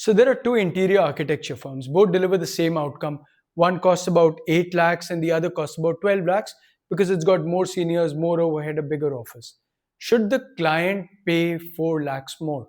So there are two interior architecture firms. Both deliver the same outcome. One costs about 8 lakhs and the other costs about 12 lakhs because it's got more seniors, more overhead, a bigger office. Should the client pay 4 lakhs more?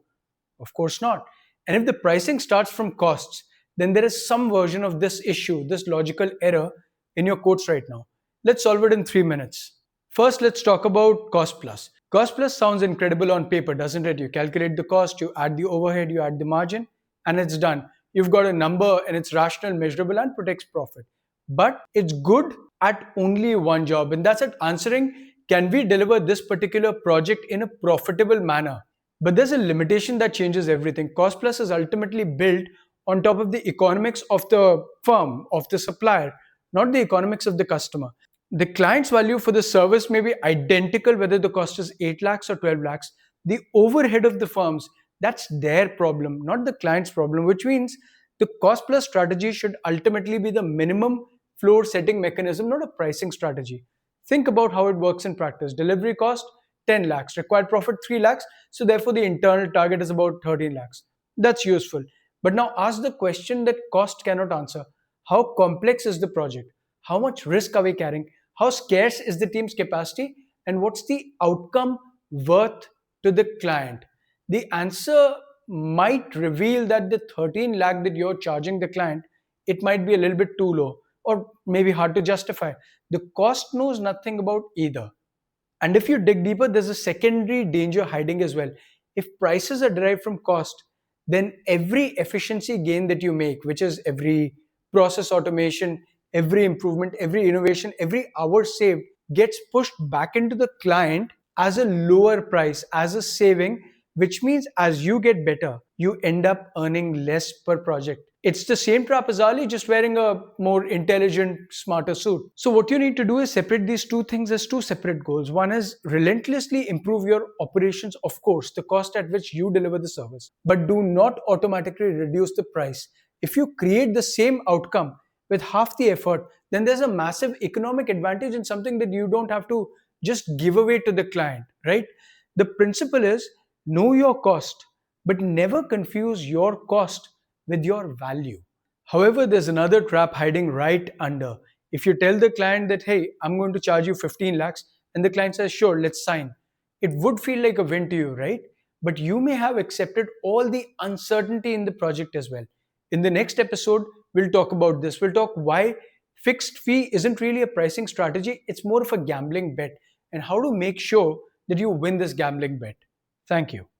Of course not. And if the pricing starts from costs, then there is some version of this issue, this logical error in your quotes right now. Let's solve it in 3 minutes. First, let's talk about cost plus. Cost plus sounds incredible on paper, doesn't it? You calculate the cost, you add the overhead, you add the margin, and it's done. You've got a number and it's rational, measurable, and protects profit. But it's good at only one job, and that's at answering, can we deliver this particular project in a profitable manner? But there's a limitation that changes everything. Cost plus is ultimately built on top of the economics of the firm, of the supplier, not the economics of the customer. The client's value for the service may be identical whether the cost is 8 lakhs or 12 lakhs. The overhead of the firms, that's their problem, not the client's problem, which means the cost plus strategy should ultimately be the minimum floor setting mechanism, not a pricing strategy. Think about how it works in practice. Delivery cost 10 lakhs, required profit 3 lakhs, so therefore the internal target is about 13 lakhs. That's useful. But now ask the question that cost cannot answer. How complex is the project? How much risk are we carrying? How scarce is the team's capacity? And what's the outcome worth to the client? The answer might reveal that the 13 lakh that you're charging the client, it might be a little bit too low or maybe hard to justify. The cost knows nothing about either. And if you dig deeper, there's a secondary danger hiding as well. If prices are derived from cost, then every efficiency gain that you make, which is every process automation, every improvement, every innovation, every hour saved, gets pushed back into the client as a lower price, as a saving, which means as you get better, you end up earning less per project. It's the same trap as Ali, just wearing a more intelligent, smarter suit. So what you need to do is separate these two things as two separate goals. One is relentlessly improve your operations, of course, the cost at which you deliver the service, but do not automatically reduce the price. If you create the same outcome with half the effort, then there's a massive economic advantage in something that you don't have to just give away to the client, right? The principle is know your cost, but never confuse your cost with your value. However, there's another trap hiding right under. If you tell the client that, hey, I'm going to charge you 15 lakhs, and the client says, sure, let's sign, it would feel like a win to you, right? But you may have accepted all the uncertainty in the project as well. In the next episode, we'll talk about this. We'll talk why fixed fee isn't really a pricing strategy, it's more of a gambling bet, and how to make sure that you win this gambling bet. Thank you.